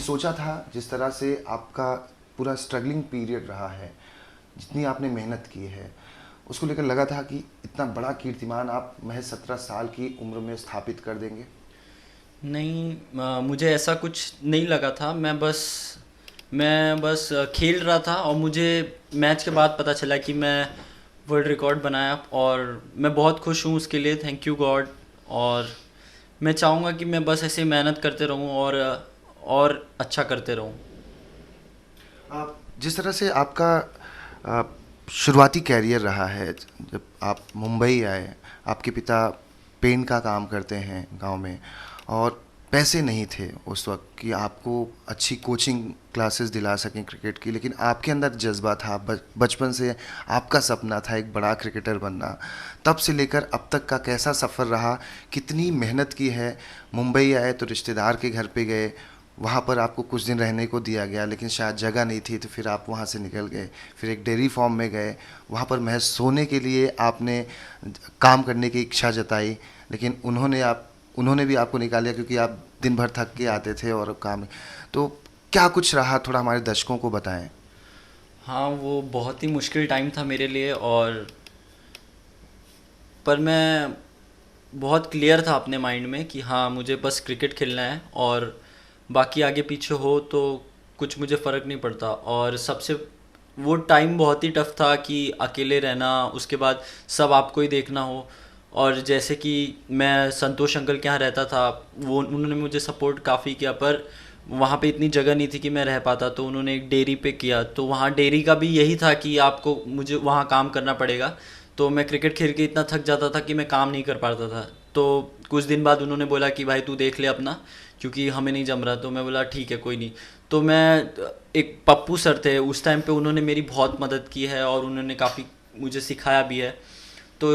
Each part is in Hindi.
सोचा था जिस तरह से आपका पूरा स्ट्रगलिंग पीरियड रहा है, जितनी आपने मेहनत की है, उसको लेकर लगा था कि इतना बड़ा कीर्तिमान आप महज 17 साल की उम्र में स्थापित कर देंगे? नहीं, मुझे ऐसा कुछ नहीं लगा था। मैं बस खेल रहा था और मुझे मैच के बाद पता चला कि मैं वर्ल्ड रिकॉर्ड बनाया और मैं बहुत खुश हूँ उसके लिए। Thank you God. और मैं चाहूँगा कि मैं बस ऐसे मेहनत करते रहूँ और अच्छा करते रहूँ। आप जिस तरह से आपका आ, शुरुआती कैरियर रहा है, जब आप मुंबई आए, आपके पिता पेंट का काम करते हैं गांव में, और पैसे नहीं थे उस वक्त कि आपको अच्छी कोचिंग क्लासेस दिला सकें क्रिकेट की, लेकिन आपके अंदर जज्बा था, बचपन से आपका सपना था एक बड़ा क्रिकेटर बनना। तब से लेकर अब तक का कैसा सफ़र रहा, कितनी मेहनत की है? मुंबई आए तो रिश्तेदार के घर पे गए, वहाँ पर आपको कुछ दिन रहने को दिया गया, लेकिन शायद जगह नहीं थी तो फिर आप वहाँ से निकल गए। फिर एक डेयरी फार्म में गए, वहाँ पर महज सोने के लिए आपने काम करने की इच्छा जताई, लेकिन उन्होंने भी आपको निकाल लिया क्योंकि आप दिन भर थक के आते थे और काम। तो क्या कुछ रहा, थोड़ा हमारे दर्शकों को बताएं। हाँ, वो बहुत ही मुश्किल टाइम था मेरे लिए। और पर मैं बहुत क्लियर था अपने माइंड में कि हाँ, मुझे बस क्रिकेट खेलना है और बाकी आगे पीछे हो तो कुछ मुझे फ़र्क नहीं पड़ता। और सबसे वो टाइम बहुत ही टफ था कि अकेले रहना, उसके बाद सब आपको ही देखना हो। और जैसे कि मैं संतोष अंकल के यहाँ रहता था, वो उन्होंने मुझे सपोर्ट काफ़ी किया, पर वहाँ पे इतनी जगह नहीं थी कि मैं रह पाता, तो उन्होंने एक डेयरी पे किया। तो वहाँ डेयरी का भी यही था कि आपको मुझे वहाँ काम करना पड़ेगा। तो मैं क्रिकेट खेल के इतना थक जाता था कि मैं काम नहीं कर पाता था। तो कुछ दिन बाद उन्होंने बोला कि भाई तू देख ले अपना, क्योंकि हमें नहीं जम रहा। तो मैं बोला ठीक है, कोई नहीं। तो मैं एक पप्पू सर थे उस टाइम पे, उन्होंने मेरी बहुत मदद की है और उन्होंने काफ़ी मुझे सिखाया भी है। तो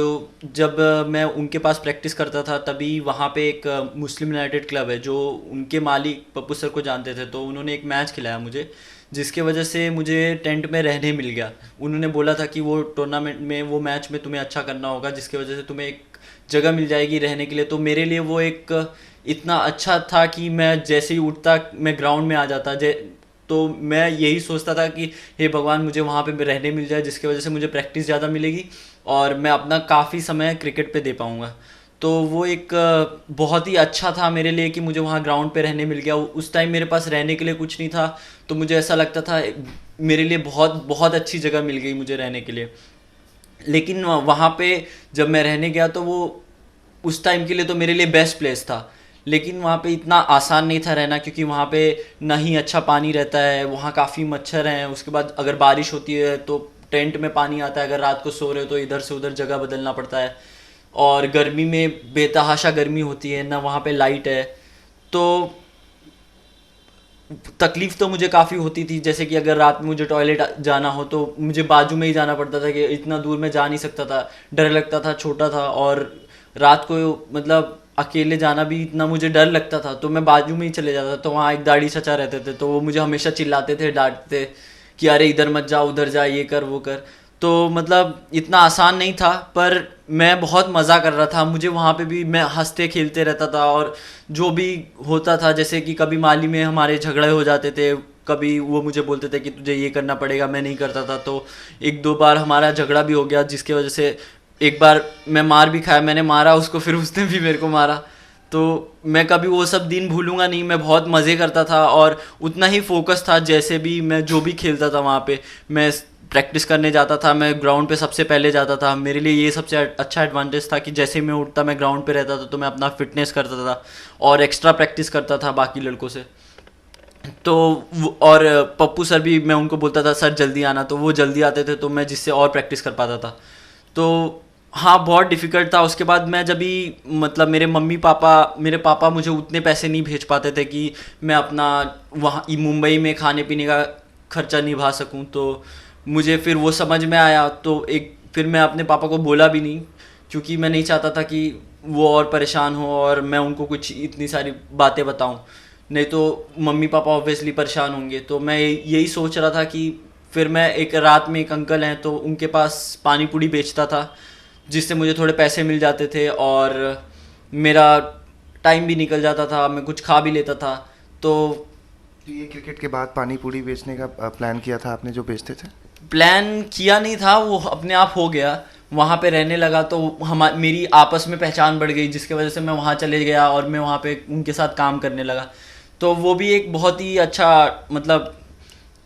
जब मैं उनके पास प्रैक्टिस करता था, तभी वहाँ पे एक मुस्लिम यूनाइटेड क्लब है जो उनके मालिक पप्पू सर को जानते थे। तो उन्होंने एक मैच खिलाया मुझे, जिसके वजह से मुझे टेंट में रहने मिल गया। उन्होंने बोला था कि वो टूर्नामेंट में, वो मैच में तुम्हें अच्छा करना होगा, जिसकी वजह से तुम्हें एक जगह मिल जाएगी रहने के लिए। तो मेरे लिए वो एक इतना अच्छा था कि मैं जैसे ही उठता मैं ग्राउंड में आ जाता। तो मैं यही सोचता था कि हे भगवान, मुझे वहाँ पे रहने मिल जाए, जिसकी वजह से मुझे प्रैक्टिस ज़्यादा मिलेगी और मैं अपना काफ़ी समय क्रिकेट पे दे पाऊँगा। तो वो एक बहुत ही अच्छा था मेरे लिए कि मुझे वहाँ ग्राउंड पे रहने मिल गया। उस टाइम मेरे पास रहने के लिए कुछ नहीं था, तो मुझे ऐसा लगता था मेरे लिए बहुत बहुत अच्छी जगह मिल गई मुझे रहने के लिए। लेकिन वहाँ पे जब मैं रहने गया तो वो उस टाइम के लिए तो मेरे लिए बेस्ट प्लेस था। लेकिन वहाँ पे इतना आसान नहीं था रहना, क्योंकि वहाँ पे ना ही अच्छा पानी रहता है, वहाँ काफ़ी मच्छर हैं। उसके बाद अगर बारिश होती है तो टेंट में पानी आता है, अगर रात को सो रहे हो तो इधर से उधर जगह बदलना पड़ता है। और गर्मी में बेतहाशा गर्मी होती है ना, वहाँ पे लाइट है। तो तकलीफ़ तो मुझे काफ़ी होती थी, जैसे कि अगर रात में मुझे टॉयलेट जाना हो तो मुझे बाजू में ही जाना पड़ता था, कि इतना दूर मैं जा नहीं सकता था। डर लगता था, छोटा था, और रात को मतलब अकेले जाना भी इतना मुझे डर लगता था। तो मैं बाजू में ही चले जाता था। तो वहाँ एक दाढ़ी चचा रहते थे, तो वो मुझे हमेशा चिल्लाते थे, डांटते कि अरे इधर मत जा, उधर जा, ये कर वो कर। तो मतलब इतना आसान नहीं था, पर मैं बहुत मज़ा कर रहा था। मुझे वहाँ पे भी मैं हंसते खेलते रहता था। और जो भी होता था, जैसे कि कभी माली में हमारे झगड़े हो जाते थे, कभी वो मुझे बोलते थे कि तुझे ये करना पड़ेगा, मैं नहीं करता था। तो एक दो बार हमारा झगड़ा भी हो गया, जिसकी वजह से एक बार मैं मार भी खाया। मैंने मारा उसको, फिर उसने भी मेरे को मारा। तो मैं कभी वो सब दिन भूलूंगा नहीं। मैं बहुत मज़े करता था और उतना ही फोकस था। जैसे भी मैं जो भी खेलता था वहाँ पे, मैं प्रैक्टिस करने जाता था, मैं ग्राउंड पे सबसे पहले जाता था। मेरे लिए ये सबसे अच्छा एडवांटेज था कि जैसे ही मैं उठता मैं ग्राउंड पे रहता था, तो मैं अपना फिटनेस करता था और एक्स्ट्रा प्रैक्टिस करता था बाकी लड़कों से। तो और पप्पू सर भी, मैं उनको बोलता था सर जल्दी आना, तो वो जल्दी आते थे, तो मैं जिससे और प्रैक्टिस कर पाता था। तो हाँ, बहुत डिफ़िकल्ट था। उसके बाद मैं जब भी, मतलब मेरे पापा मुझे उतने पैसे नहीं भेज पाते थे कि मैं अपना वहाँ मुंबई में खाने पीने का खर्चा निभा सकूँ। तो मुझे फिर वो समझ में आया, तो एक फिर मैं अपने पापा को बोला भी नहीं, क्योंकि मैं नहीं चाहता था कि वो और परेशान हो और मैं उनको कुछ इतनी सारी बातें बताऊं। नहीं तो मम्मी पापा ऑब्वियसली परेशान होंगे। तो मैं यही सोच रहा था कि फिर मैं, एक रात में एक अंकल हैं तो उनके पास पानी पूड़ी बेचता था, जिससे मुझे थोड़े पैसे मिल जाते थे और मेरा टाइम भी निकल जाता था, मैं कुछ खा भी लेता था। तो तो ये क्रिकेट के बाद पानी पूरी बेचने का प्लान किया था आपने जो बेचते थे? प्लान किया नहीं था, वो अपने आप हो गया। वहाँ पे रहने लगा तो हम मेरी आपस में पहचान बढ़ गई, जिसकी वजह से मैं वहाँ चले गया और मैं वहाँ पे उनके साथ काम करने लगा। तो वो भी एक बहुत ही अच्छा मतलब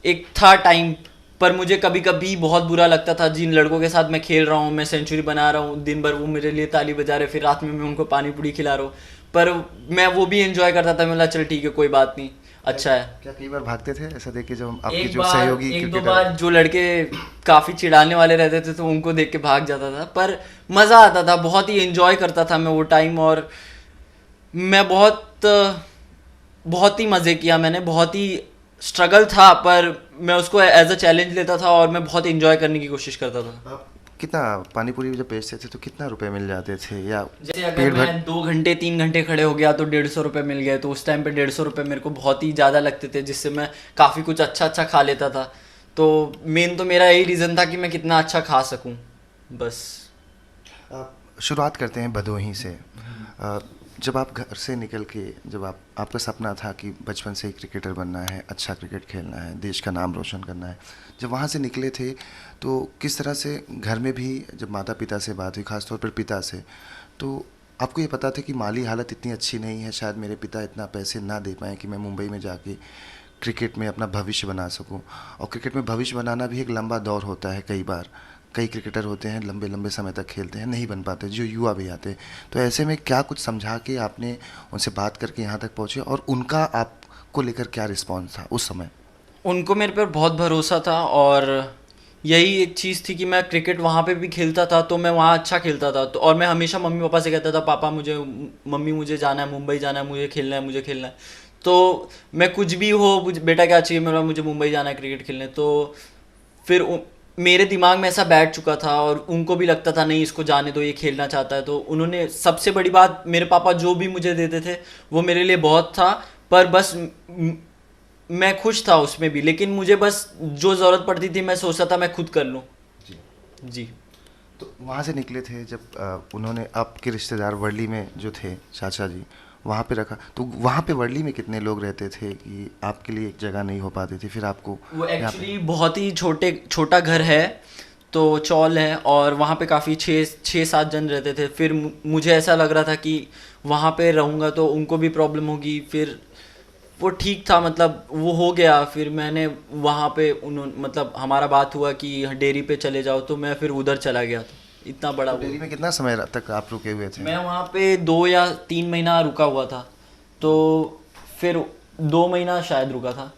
एक था टाइम। पर मुझे कभी कभी बहुत बुरा लगता था, जिन लड़कों के साथ मैं खेल रहा हूँ, मैं सेंचुरी बना रहा हूँ, दिन भर वो मेरे लिए ताली बजा रहे, फिर रात में मैं उनको पानी पूरी खिला रहा हूँ। पर मैं वो भी एंजॉय करता था, मैं बोला चल ठीक है कोई बात नहीं, अच्छा है। क्या कई बार भागते थे ऐसा देख के, जब आपके एक जो बार सहयोगी एक दो क्रिकेटर? बार जो लड़के काफी चिढ़ाने वाले रहते थे तो उनको देख के भाग जाता था, पर मजा आता था, बहुत ही एंजॉय करता था मैं वो टाइम। और मैं बहुत ही मजे किया मैंने, बहुत ही स्ट्रगल था, पर मैं उसको एज अ चैलेंज लेता था और मैं बहुत एंजॉय करने की कोशिश करता था। आप कितना पानी पूरी जब बेचते थे तो कितना रुपए मिल जाते थे, या जैसे अगर पेट भर? मैं 2 घंटे 3 घंटे खड़े हो गया तो 150 रुपये मिल गए, तो उस टाइम पे 150 रुपये मेरे को बहुत ही ज़्यादा लगते थे, जिससे मैं काफ़ी कुछ अच्छा अच्छा खा लेता था। तो मेन तो मेरा यही रीज़न था कि मैं कितना अच्छा खा सकूं, बस। आप शुरुआत करते हैं भदोही से। जब आप घर से निकल के, जब आपका सपना था कि बचपन से ही क्रिकेटर बनना है, अच्छा क्रिकेट खेलना है, देश का नाम रोशन करना है, जब वहाँ से निकले थे तो किस तरह से घर में भी जब माता पिता से बात हुई, खासतौर पर पिता से, तो आपको ये पता था कि माली हालत इतनी अच्छी नहीं है, शायद मेरे पिता इतना पैसे ना दे पाएँ कि मैं मुंबई में जाके क्रिकेट में अपना भविष्य बना सकूं? और क्रिकेट में भविष्य बनाना भी एक लंबा दौर होता है। कई बार कई क्रिकेटर होते हैं लंबे लंबे समय तक खेलते हैं, नहीं बन पाते, जो युवा भी आते हैं। तो ऐसे में क्या कुछ समझा के आपने उनसे बात करके यहाँ तक पहुँचे, और उनका आपको लेकर क्या रिस्पॉन्स था उस समय? उनको मेरे पर बहुत भरोसा था, और यही एक चीज़ थी कि मैं क्रिकेट वहाँ पे भी खेलता था तो मैं वहाँ अच्छा खेलता था। तो और मैं हमेशा मम्मी पापा से कहता था, पापा मुझे, मम्मी मुझे जाना है, मुंबई जाना है, मुझे खेलना है, मुझे खेलना है। तो मैं कुछ भी हो, मुझे बेटा क्या चाहिए, मेरा मुझे मुंबई जाना है क्रिकेट खेलने। तो फिर मेरे दिमाग में ऐसा बैठ चुका था और उनको भी लगता था नहीं इसको जाने दो, ये खेलना चाहता है। तो उन्होंने, सबसे बड़ी बात, मेरे पापा जो भी मुझे देते थे वो मेरे लिए बहुत था। पर बस मैं खुश था उसमें भी, लेकिन मुझे बस जो ज़रूरत पड़ती थी मैं सोचता था मैं खुद कर लूँ। जी। जी। तो वहाँ से निकले थे जब उन्होंने आपके रिश्तेदार वर्ली में जो थे, चाचा जी, वहाँ पे रखा, तो वहाँ पे वर्ली में कितने लोग रहते थे कि आपके लिए एक जगह नहीं हो पाती थी, फिर आपको वो यहाँ एक्चुअली बहुत ही छोटा घर है, तो चौल है, और वहाँ पे काफ़ी 6-7 जन रहते थे। फिर मुझे ऐसा लग रहा था कि वहाँ पे रहूँगा तो उनको भी प्रॉब्लम होगी। फिर वो ठीक था, मतलब वो हो गया। फिर मैंने वहाँ पे मतलब हमारा बात हुआ कि डेयरी पे चले जाओ, तो मैं फिर उधर चला गया था। इतना बड़ा तो वो। दिल्ली में कितना समय तक आप रुके हुए थे? मैं वहाँ पे 2 या 3 महीना रुका हुआ था, तो फिर 2 महीना शायद रुका था।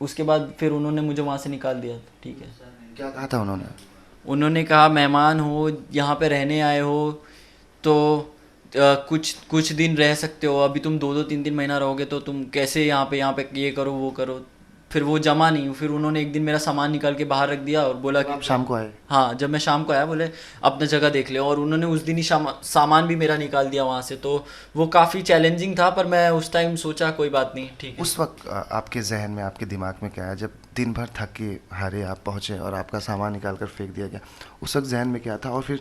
उसके बाद फिर उन्होंने मुझे वहाँ से निकाल दिया था। ठीक है। क्या कहा था उन्होंने? उन्होंने कहा मेहमान हो, यहाँ पे रहने आए हो, तो कुछ कुछ दिन रह सकते हो। अभी तुम 2-2 3-3 महीना रहोगे तो तुम कैसे यहाँ पे ये करो वो करो। फिर वो जमा नहीं। फिर उन्होंने एक दिन मेरा सामान निकाल के बाहर रख दिया और बोला जब कि आप शाम को आए? हाँ, जब मैं शाम को आया बोले अपना जगह देख ले। और उन्होंने उस दिन ही सामान भी मेरा निकाल दिया वहाँ से। तो वो काफ़ी चैलेंजिंग था, पर मैं उस टाइम सोचा कोई बात नहीं, ठीक है। उस वक्त आपके जहन में, आपके दिमाग में क्या है जब दिन भर थक के हारे आप पहुँचे और आपका सामान निकाल कर फेंक दिया गया? उस वक्त जहन में क्या था, और फिर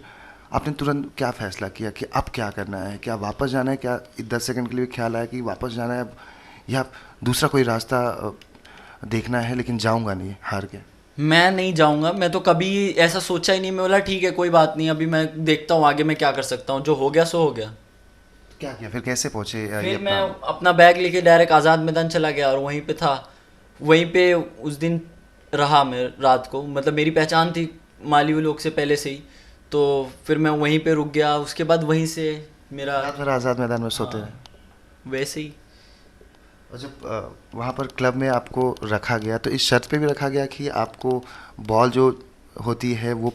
आपने तुरंत क्या फैसला किया कि अब क्या करना है? क्या वापस जाना है? क्या 10 सेकंड के लिए भी ख्याल आया कि वापस जाना है अब, या दूसरा कोई रास्ता देखना है, लेकिन जाऊंगा नहीं हार के? मैं नहीं जाऊंगा, मैं तो कभी ऐसा सोचा ही नहीं। मैं बोला ठीक है कोई बात नहीं, अभी मैं देखता हूँ आगे मैं क्या कर सकता हूँ, जो हो गया सो हो गया। क्या किया फिर, कैसे पहुँचे ये फिर मैं अपना? अपना बैग लेके डायरेक्ट आज़ाद मैदान चला गया और वहीं पे था। वहीं पे उस दिन रहा मैं रात को। मतलब मेरी पहचान थी माली लोग से पहले से ही, तो फिर मैं वहीं पे रुक गया। उसके बाद वहीं से मेरा रात भर आज़ाद मैदान में सोते हैं? हाँ, वैसे ही। और जब वहाँ पर क्लब में आपको रखा गया तो इस शर्त पे भी रखा गया कि आपको बॉल जो होती है वो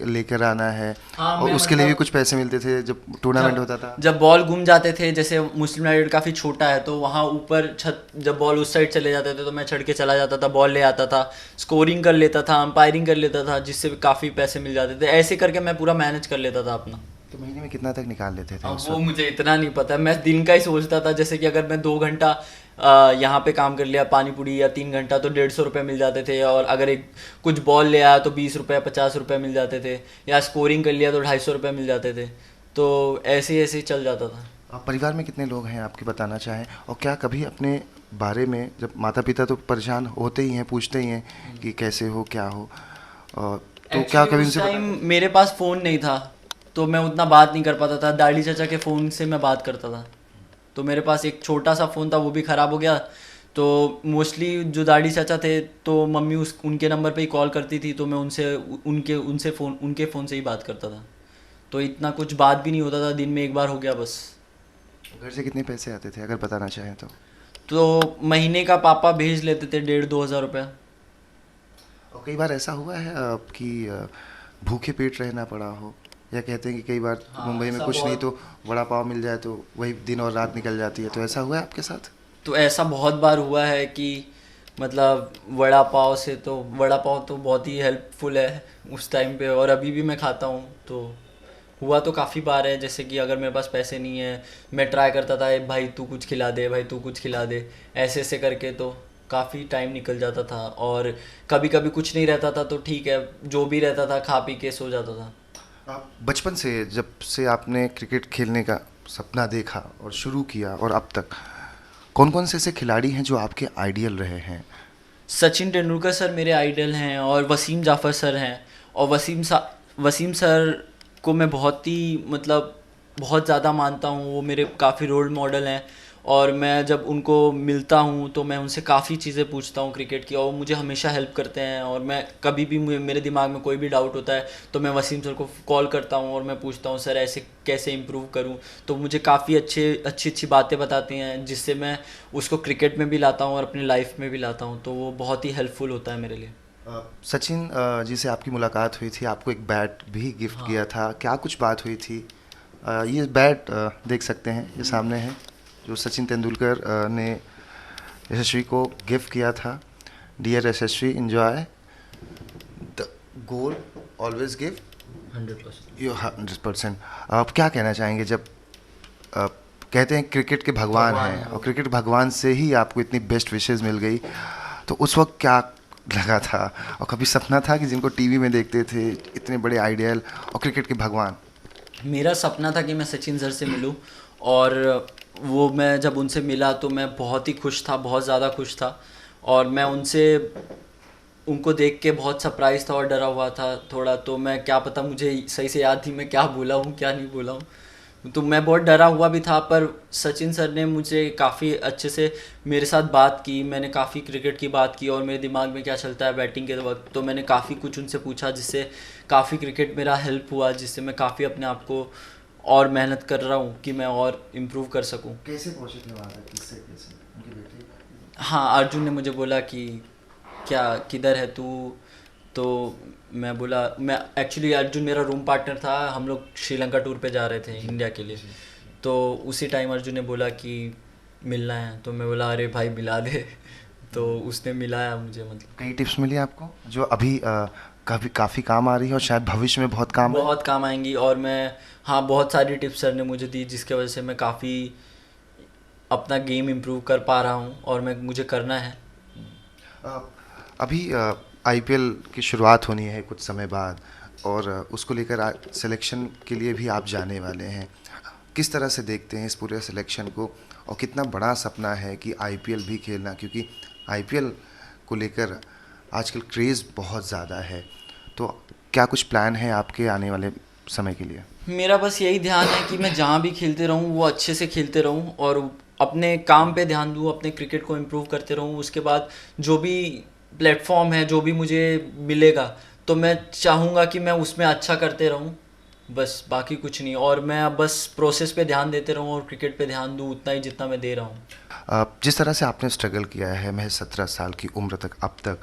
लेकर आना है, हाँ, और मैं उसके लिए भी मतलब कुछ पैसे मिलते थे जब टूर्नामेंट होता था? जब बॉल गुम जाते थे, जैसे मुस्लिम यूनाइटेड काफ़ी छोटा है तो वहाँ ऊपर छत, जब बॉल उस साइड चले जाते थे तो मैं चढ़ के चला जाता था, बॉल ले आता था, स्कोरिंग कर लेता था, अंपायरिंग कर लेता था, जिससे काफ़ी पैसे मिल जाते थे। ऐसे करके मैं पूरा मैनेज कर लेता था अपना। तो महीने में कितना तक निकाल लेते थे अब उस वो वक्त? मुझे इतना नहीं पता, मैं दिन का ही सोचता था। जैसे कि अगर मैं 2 घंटा यहाँ पे काम कर लिया पानी पूरी, या 3 घंटा, तो 150 रुपये मिल जाते थे। और अगर एक कुछ बॉल ले आया तो 20 रुपये 50 रुपये मिल जाते थे, या स्कोरिंग कर लिया तो 250 रुपये मिल जाते थे। तो ऐसे ही चल जाता था। परिवार में कितने लोग हैं आपके, बताना चाहें? और क्या कभी अपने बारे में, जब माता पिता तो परेशान होते ही हैं, पूछते ही हैं कि कैसे हो, क्या हो, और तो क्या एक्चुअली कभी उस उनसे टाइम बताया? मेरे पास फ़ोन नहीं था, तो मैं उतना बात नहीं कर पाता था। दादी चाचा के फ़ोन से मैं बात करता था। तो मेरे पास एक छोटा सा फ़ोन था, वो भी ख़राब हो गया। तो मोस्टली जो दादी चाचा थे, तो मम्मी उस उनके नंबर पे ही कॉल करती थी, तो मैं उनके फ़ोन से ही बात करता था। तो इतना कुछ बात भी नहीं होता था, दिन में एक बार हो गया बस। घर से कितने पैसे आते थे, अगर बताना चाहें तो? तो महीने का पापा भेज लेते थे 1,500-2,000 रुपया। और कई बार ऐसा हुआ है कि भूखे पेट रहना पड़ा हो, या कहते हैं कि कई बार हाँ, मुंबई में ऐसा कुछ नहीं बहुत। तो वड़ा पाव मिल जाए तो वही दिन और रात निकल जाती है, तो ऐसा हुआ है आपके साथ? तो ऐसा बहुत बार हुआ है कि मतलब वड़ा पाव तो बहुत ही हेल्पफुल है उस टाइम पे, और अभी भी मैं खाता हूँ। तो हुआ तो काफ़ी बार है, जैसे कि अगर मेरे पास पैसे नहीं है, मैं ट्राई करता था, "ए भाई तू कुछ खिला दे, भाई तू कुछ खिला दे", ऐसे ऐसे करके तो काफ़ी टाइम निकल जाता था। और कभी कभी कुछ नहीं रहता था तो ठीक है, जो भी रहता था खा पी के सो जाता था। आप बचपन से, जब से आपने क्रिकेट खेलने का सपना देखा और शुरू किया और अब तक, कौन कौन से ऐसे खिलाड़ी हैं जो आपके आइडियल रहे हैं? सचिन तेंदुलकर सर मेरे आइडल हैं, और वसीम जाफ़र सर हैं। और वसीम सर को मैं बहुत ही मतलब बहुत ज़्यादा मानता हूँ, वो मेरे काफ़ी रोल मॉडल हैं। और मैं जब उनको मिलता हूँ तो मैं उनसे काफ़ी चीज़ें पूछता हूँ क्रिकेट की, और वो मुझे हमेशा हेल्प करते हैं। और मैं कभी भी मेरे दिमाग में कोई भी डाउट होता है तो मैं वसीम सर को कॉल करता हूँ और मैं पूछता हूँ, सर ऐसे कैसे इम्प्रूव करूँ। तो मुझे काफ़ी अच्छी अच्छी बातें बताते हैं, जिससे मैं उसको क्रिकेट में भी लाता हूँ और अपनी लाइफ में भी लाता हूँ। तो वो बहुत ही हेल्पफुल होता है मेरे लिए। सचिन जी से आपकी मुलाकात हुई थी, आपको एक बैट भी गिफ्ट हाँ। किया था, क्या कुछ बात हुई थी? ये बैट देख सकते हैं, ये सामने है, जो सचिन तेंदुलकर ने यशस्वी को गिफ्ट किया था। Dear Yashasvi, enjoy the goal, always give 100%। You 100%। आप क्या कहना चाहेंगे, जब अ, कहते हैं क्रिकेट के भगवान भगवान हैं है और वो। क्रिकेट भगवान से ही आपको इतनी बेस्ट विशेस मिल गई, तो उस वक्त क्या लगा था? और कभी सपना था कि जिनको टीवी में देखते थे, इतने बड़े आइडियल और क्रिकेट के भगवान? मेरा सपना था कि मैं सचिन सर से मिलूं, और वो मैं जब उनसे मिला तो मैं बहुत ही खुश था, बहुत ज़्यादा खुश था। और मैं उनसे उनको देख के बहुत सरप्राइज था और डरा हुआ था थोड़ा। तो मैं क्या पता, मुझे सही से याद थी मैं क्या बोला हूँ क्या नहीं बोला हूँ। तो मैं बहुत डरा हुआ भी था, पर सचिन सर ने मुझे काफ़ी अच्छे से मेरे साथ बात की। मैंने काफ़ी क्रिकेट की बात की, और मेरे दिमाग में क्या चलता है बैटिंग के वक्त, तो मैंने काफ़ी कुछ उनसे पूछा, जिससे काफ़ी क्रिकेट मेरा हेल्प हुआ, जिससे मैं काफ़ी अपने आप को और मेहनत कर रहा हूँ कि मैं और इम्प्रूव कर सकूँ। कैसे पहुंचे थे वहाँ तक, किससे, कैसे उनके बेटे? हाँ, अर्जुन ने मुझे बोला कि क्या किधर है तू। तो मैं बोला, मैं एक्चुअली अर्जुन मेरा रूम पार्टनर था, हम लोग श्रीलंका टूर पे जा रहे थे इंडिया के लिए। जी। तो उसी टाइम अर्जुन ने बोला कि मिलना है, तो मैं बोला अरे भाई मिला दे। तो उसने मिलाया मुझे, मतलब कई टिप्स मिली आपको जो अभी काफ़ी काफ़ी काम आ रही है और शायद भविष्य में बहुत काम आए? बहुत काम आएंगी। और मैं, हाँ, बहुत सारी टिप्स सर ने मुझे दी, जिसके वजह से मैं काफ़ी अपना गेम इम्प्रूव कर पा रहा हूँ, और मैं मुझे करना है। अ, अभी आईपीएल की शुरुआत होनी है कुछ समय बाद, और उसको लेकर सिलेक्शन के लिए भी आप जाने वाले हैं। किस तरह से देखते हैं इस पूरे सिलेक्शन को, और कितना बड़ा सपना है कि आईपीएल भी खेलना, क्योंकि आईपीएल को लेकर आजकल क्रेज़ बहुत ज़्यादा है, तो क्या कुछ प्लान है आपके आने वाले समय के लिए? मेरा बस यही ध्यान है कि मैं जहाँ भी खेलते रहूँ वो अच्छे से खेलते रहूँ, और अपने काम पे ध्यान दूँ, अपने क्रिकेट को इम्प्रूव करते रहूँ। उसके बाद जो भी प्लेटफॉर्म है, जो भी मुझे मिलेगा, तो मैं चाहूँगा कि मैं उसमें अच्छा करते रहूँ, बस बाकी कुछ नहीं। और मैं अब बस प्रोसेस पे ध्यान देते रहूँ और क्रिकेट पे ध्यान दूँ उतना ही जितना मैं दे रहा हूँ। जिस तरह से आपने स्ट्रगल किया है महज 17 साल की उम्र तक अब तक,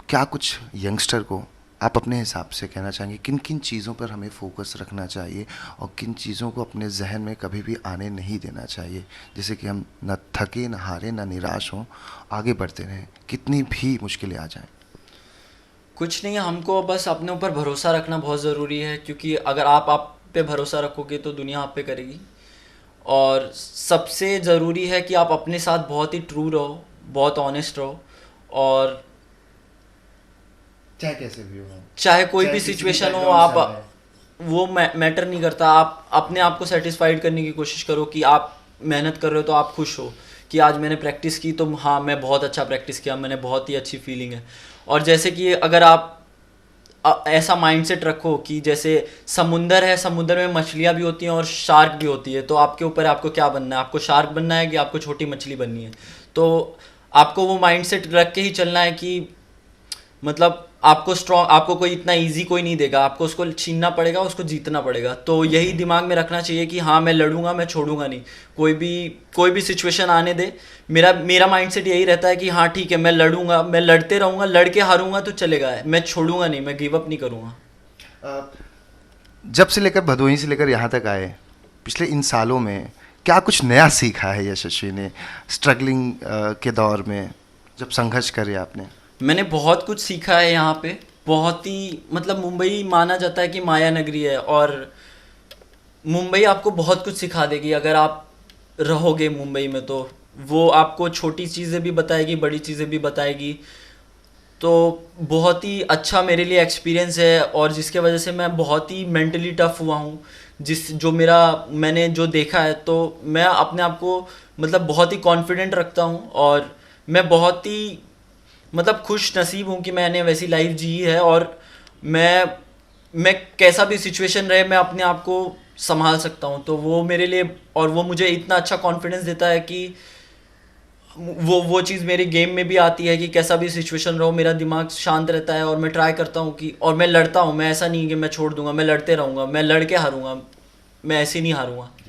क्या कुछ यंगस्टर को आप अपने हिसाब से कहना चाहेंगे, किन किन चीज़ों पर हमें फोकस रखना चाहिए और किन चीज़ों को अपने जहन में कभी भी आने नहीं देना चाहिए, जिससे कि हम न थके, न हारे, न निराश हों, आगे बढ़ते रहें कितनी भी मुश्किलें आ जाएं? कुछ नहीं, हमको बस अपने ऊपर भरोसा रखना बहुत ज़रूरी है, क्योंकि अगर आप पे भरोसा रखोगे तो दुनिया आप पे करेगी। और सबसे ज़रूरी है कि आप अपने साथ बहुत ही ट्रू रहो, बहुत ऑनेस्ट रहो। और चाहे कैसे भी हो, चाहे कोई चाहे भी किसी भी सिचुएशन हो, बैकग्राउंड से आप आ रहे हैं। वो मैटर नहीं करता। आप अपने आप को सेटिस्फाइड करने की कोशिश करो कि आप मेहनत कर रहे हो तो आप खुश हो कि आज मैंने प्रैक्टिस की तो हाँ मैं बहुत अच्छा प्रैक्टिस किया, मैंने बहुत ही अच्छी फीलिंग है। और जैसे कि अगर आप ऐसा माइंडसेट रखो कि जैसे समुंदर है, समुंदर में मछलियाँ भी होती हैं और शार्क भी होती है, तो आपके ऊपर है आपको क्या बनना है, आपको शार्क बनना है कि आपको छोटी मछली बननी है। तो आपको वो माइंडसेट रख के ही चलना है कि मतलब आपको स्ट्रॉन्ग, आपको कोई इतना इजी कोई नहीं देगा, आपको उसको छीनना पड़ेगा, उसको जीतना पड़ेगा। तो यही दिमाग में रखना चाहिए कि हाँ मैं लड़ूंगा, मैं छोड़ूंगा नहीं। कोई भी सिचुएशन आने दे, मेरा मेरा माइंडसेट यही रहता है कि हाँ ठीक है मैं लड़ूंगा, मैं लड़ते रहूंगा, लड़के हारूंगा तो चलेगा, मैं छोड़ूंगा नहीं, मैं गिव अप नहीं करूंगा। अ, जब से लेकर भदोही से लेकर यहाँ तक आए, पिछले इन सालों में क्या कुछ नया सीखा है यशस्वी ने स्ट्रगलिंग के दौर में, जब संघर्ष करे आपने? मैंने बहुत कुछ सीखा है यहाँ पे। बहुत ही मतलब मुंबई माना जाता है कि माया नगरी है, और मुंबई आपको बहुत कुछ सिखा देगी अगर आप रहोगे मुंबई में। तो वो आपको छोटी चीज़ें भी बताएगी, बड़ी चीज़ें भी बताएगी। तो बहुत ही अच्छा मेरे लिए एक्सपीरियंस है, और जिसके वजह से मैं बहुत ही मेंटली टफ हुआ हूँ। जिस जो मेरा मैंने जो देखा है, तो मैं अपने आप को मतलब बहुत ही कॉन्फिडेंट रखता हूँ, और मैं बहुत ही मतलब खुश नसीब हूँ कि मैंने वैसी लाइफ जी है। और मैं कैसा भी सिचुएशन रहे मैं अपने आप को संभाल सकता हूँ। तो वो मेरे लिए, और वो मुझे इतना अच्छा कॉन्फिडेंस देता है कि वो चीज़ मेरी गेम में भी आती है कि कैसा भी सिचुएशन रहो मेरा दिमाग शांत रहता है, और मैं ट्राई करता हूँ कि, और मैं लड़ता हूँ। मैं ऐसा नहीं कि मैं छोड़ दूंगा, मैं लड़ते रहूँगा, मैं लड़ के हारूंगा, मैं ऐसे नहीं हारूंगा।